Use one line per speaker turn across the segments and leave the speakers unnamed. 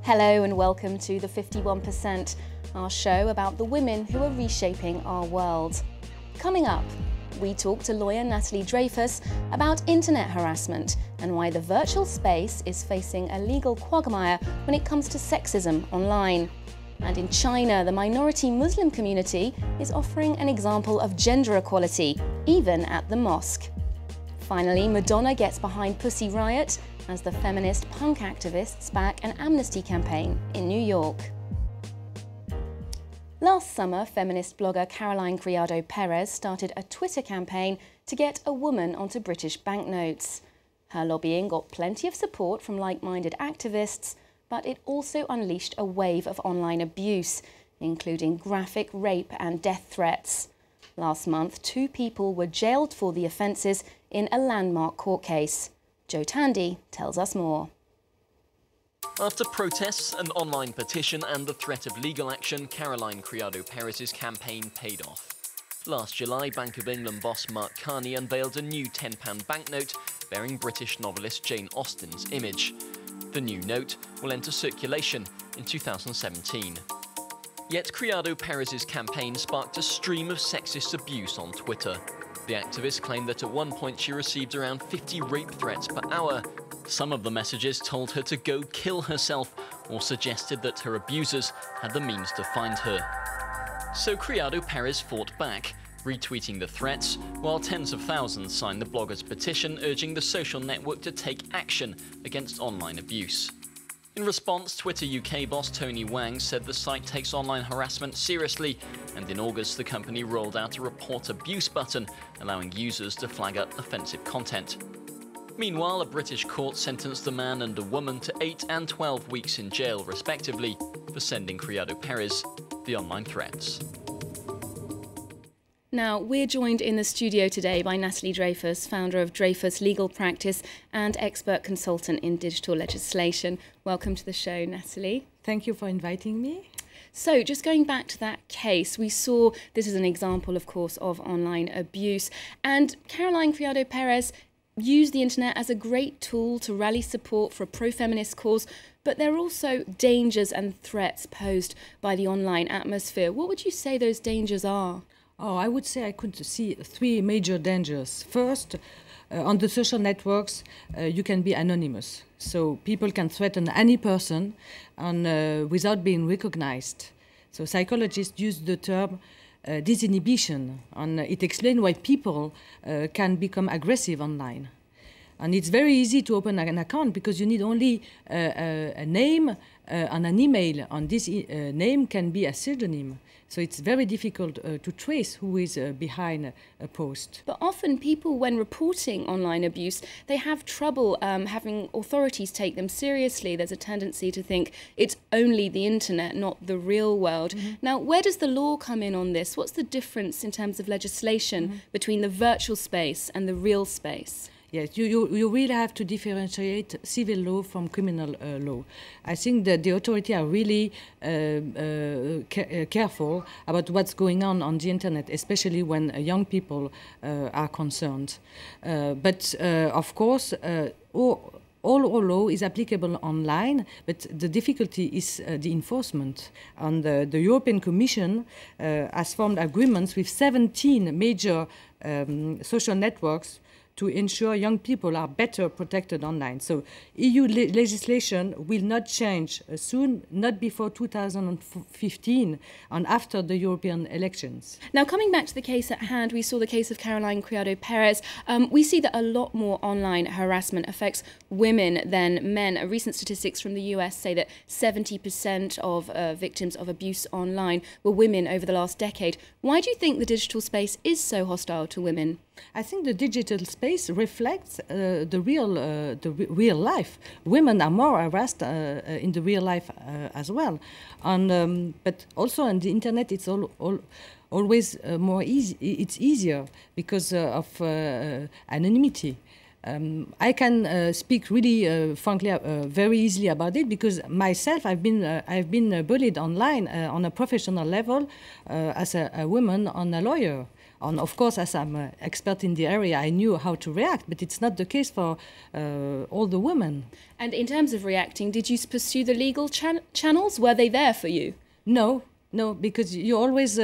Hello and welcome to The 51%, our show about the women who are reshaping our world. Coming up, we talk to lawyer Natalie Dreyfus about internet harassment and why the virtual space is facing a legal quagmire when it comes to sexism online. And in China, the minority Muslim community is offering an example of gender equality, even at the mosque. Finally, Madonna gets behind Pussy Riot as the feminist punk activists back an amnesty campaign in New York. Last summer, feminist blogger Caroline Criado-Perez started a Twitter campaign to get a woman onto British banknotes. Her lobbying got plenty of support from like-minded activists, but it also unleashed a wave of online abuse, including graphic rape and death threats. Last month, 2 people were jailed for the offences in a landmark court case. Joe Tandy tells us more.
After protests, an online petition and the threat of legal action, Caroline Criado-Perez's campaign paid off. Last July, Bank of England boss Mark Carney unveiled a new £10 banknote bearing British novelist Jane Austen's image. The new note will enter circulation in 2017. Yet Criado-Perez's campaign sparked a stream of sexist abuse on Twitter. The activist claimed that at one point she received around 50 rape threats per hour. Some of the messages told her to go kill herself or suggested that her abusers had the means to find her. So Criado-Perez fought back, retweeting the threats, while tens of thousands signed the blogger's petition urging the social network to take action against online abuse. In response, Twitter UK boss Tony Wang said the site takes online harassment seriously, and in August the company rolled out a report abuse button, allowing users to flag up offensive content. Meanwhile, a British court sentenced the man and a woman to 8 and 12 weeks in jail, respectively, for sending Criado-Perez the online threats.
Now, we're joined in the studio today by Natalie Dreyfus, founder of Dreyfus Legal Practice and expert consultant in digital legislation. Welcome to the show, Natalie.
Thank you for inviting me.
So, just going back to that case, we saw this is an example, of course, of online abuse. And Caroline Criado-Perez used the internet as a great tool to rally support for a pro-feminist cause, but there are also dangers and threats posed by the online atmosphere. What would you say those dangers are?
Oh, I would say I could see 3 major dangers. First, on the social networks, you can be anonymous. So people can threaten any person and, without being recognized. So psychologists use the term disinhibition, and it explains why people can become aggressive online. And it's very easy to open an account because you need only a name and an email, and this name can be a pseudonym. So it's very difficult to trace who is behind a post.
But often people, when reporting online abuse, they have trouble having authorities take them seriously. There's a tendency to think it's only the internet, not the real world. Mm-hmm. Now, where does the law come in on this? What's the difference in terms of legislation between the virtual space and the real space?
Yes, you really have to differentiate civil law from criminal law. I think that the authorities are really careful about what's going on the internet, especially when young people are concerned. But of course, all law is applicable online, but the difficulty is the enforcement. And the European Commission has formed agreements with 17 major social networks to ensure young people are better protected online. So EU legislation will not change soon, not before 2015 and after the European elections.
Now, coming back to the case at hand, we saw the case of Caroline Criado-Perez. We see that a lot more online harassment affects women than men. Recent statistics from the US say that 70% of victims of abuse online were women over the last decade. Why do you think the digital space is so hostile to women?
I think the digital space reflects the real life. Women are more harassed in the real life as well, and but also on the internet it's always more easy. It's easier because of anonymity. I can speak really, frankly, very easily about it because myself, I've been bullied online on a professional level as a woman and a lawyer. And of course, as I'm an expert in the area, I knew how to react, but it's not the case for all the women.
And in terms of reacting, did you pursue the legal channels? Were they there for you?
No, because you're always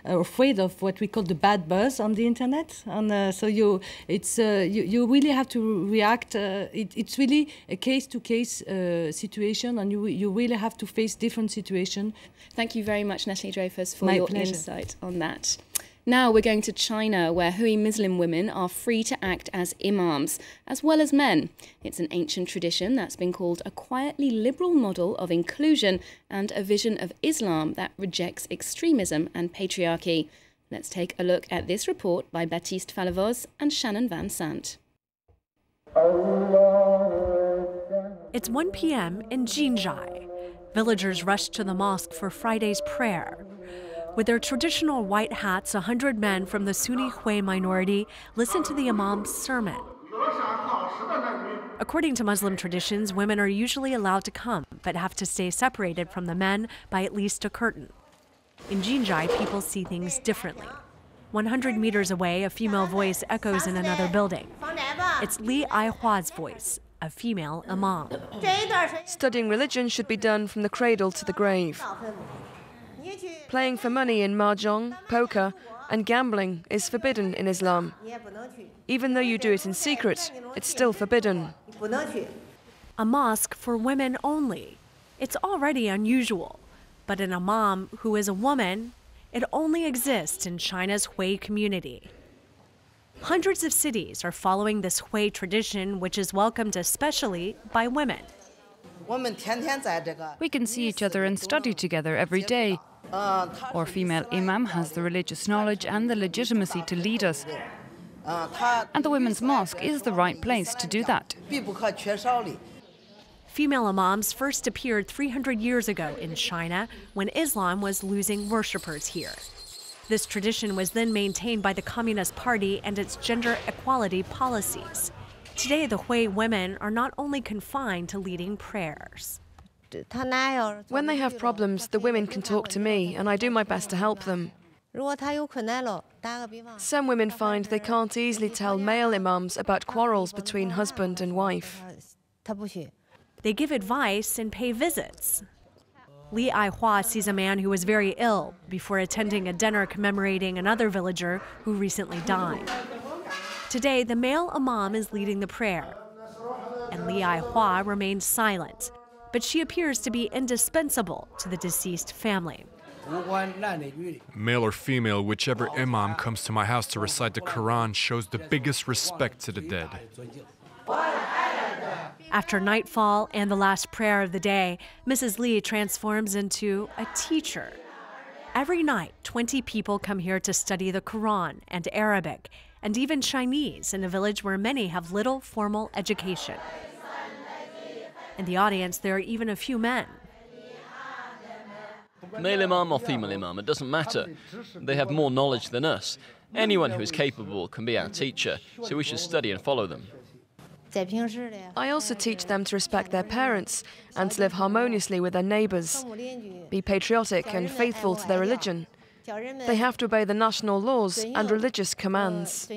afraid of what we call the bad buzz on the internet, and so you really have to react. It's really a case-to-case situation, and you really have to face different situations.
Thank you very much, Natalie Dreyfus, for
My
your
pleasure.
insight on that. Now we're going to China, where Hui Muslim women are free to act as imams, as well as men. It's an ancient tradition that's been called a quietly liberal model of inclusion and a vision of Islam that rejects extremism and patriarchy. Let's take a look at this report by Baptiste Falavoz and Shannon Van Sant.
It's 1 p.m. in Jinzhai. Villagers rush to the mosque for Friday's prayer. With their traditional white hats, 100 men from the Sunni Hui minority listen to the imam's sermon. According to Muslim traditions, women are usually allowed to come, but have to stay separated from the men by at least a curtain. In Jinzhai, people see things differently. 100 meters away, a female voice echoes in another building. It's Li Aihua's voice, a female imam.
Studying religion should be done from the cradle to the grave. Playing for money in mahjong, poker, and gambling is forbidden in Islam. Even though you do it in secret, it's still forbidden.
A mosque for women only. It's already unusual. But an imam who is a woman, it only exists in China's Hui community. Hundreds of cities are following this Hui tradition, which is welcomed especially by women.
We can see each other and study together every day. Our female imam has the religious knowledge and the legitimacy to lead us. And the women's mosque is the right place to do that.
Female imams first appeared 300 years ago in China when Islam was losing worshippers here. This tradition was then maintained by the Communist Party and its gender equality policies. Today, the Hui women are not only confined to leading prayers.
When they have problems, the women can talk to me, and I do my best to help them. Some women find they can't easily tell male imams about quarrels between husband and wife.
They give advice and pay visits. Li Aihua sees a man who was very ill before attending a dinner commemorating another villager who recently died. Today, the male imam is leading the prayer, and Li Aihua remains silent, but she appears to be indispensable to the deceased family.
Male or female, whichever imam comes to my house to recite the Quran shows the biggest respect to the dead.
After nightfall and the last prayer of the day, Mrs. Li transforms into a teacher. Every night, 20 people come here to study the Quran and Arabic, and even Chinese in a village where many have little formal education. In the audience, there are even a few men.
Male imam or female imam, it doesn't matter. They have more knowledge than us. Anyone who is capable can be our teacher, so we should study and follow them.
I also teach them to respect their parents and to live harmoniously with their neighbours, be patriotic and faithful to their religion. They have to obey the national laws and religious commands.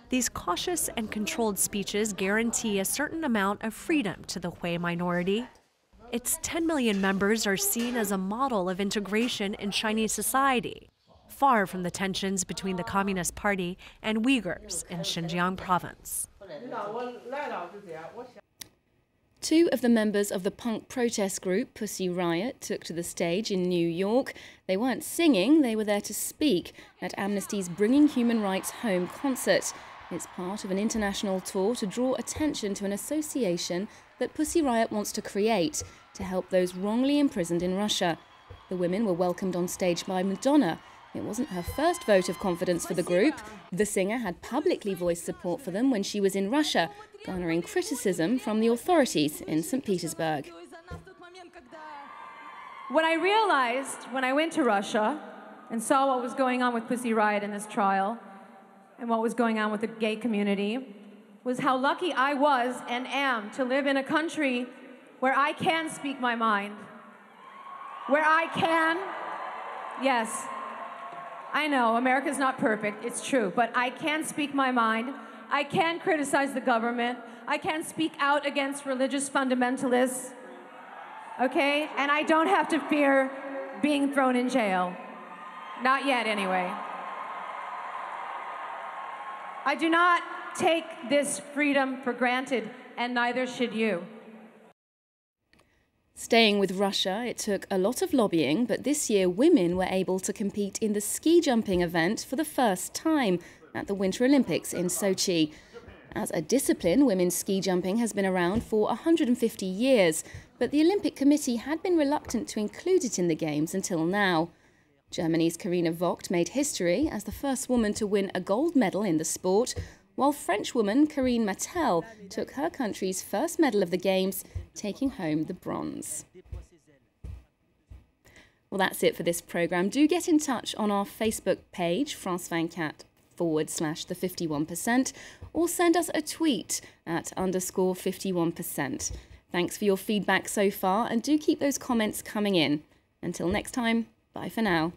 These cautious and controlled speeches guarantee a certain amount of freedom to the Hui minority. Its 10 million members are seen as a model of integration in Chinese society, far from the tensions between the Communist Party and Uyghurs in Xinjiang province.
Two of the members of the punk protest group Pussy Riot took to the stage in New York. They weren't singing, they were there to speak at Amnesty's Bringing Human Rights Home concert. It's part of an international tour to draw attention to an association that Pussy Riot wants to create to help those wrongly imprisoned in Russia. The women were welcomed on stage by Madonna. It wasn't her first vote of confidence for the group. The singer had publicly voiced support for them when she was in Russia, garnering criticism from the authorities in St. Petersburg.
What I realized when I went to Russia and saw what was going on with Pussy Riot in this trial and what was going on with the gay community was how lucky I was and am to live in a country where I can speak my mind. Where I can, yes, I know, America's not perfect, it's true, but I can speak my mind. I can criticize the government. I can speak out against religious fundamentalists, okay? And I don't have to fear being thrown in jail. Not yet, anyway. I do not take this freedom for granted, and neither should you.
Staying with Russia, it took a lot of lobbying, but this year women were able to compete in the ski jumping event for the first time at the Winter Olympics in Sochi. As a discipline, women's ski jumping has been around for 150 years, but the Olympic Committee had been reluctant to include it in the Games until now. Germany's Carina Vogt made history as the first woman to win a gold medal in the sport, while French woman Karine Mattel took her country's first medal of the Games, taking home the bronze. Well, that's it for this programme. Do get in touch on our Facebook page, France24/the51%, or send us a tweet at _51%. Thanks for your feedback so far, and do keep those comments coming in. Until next time, bye for now.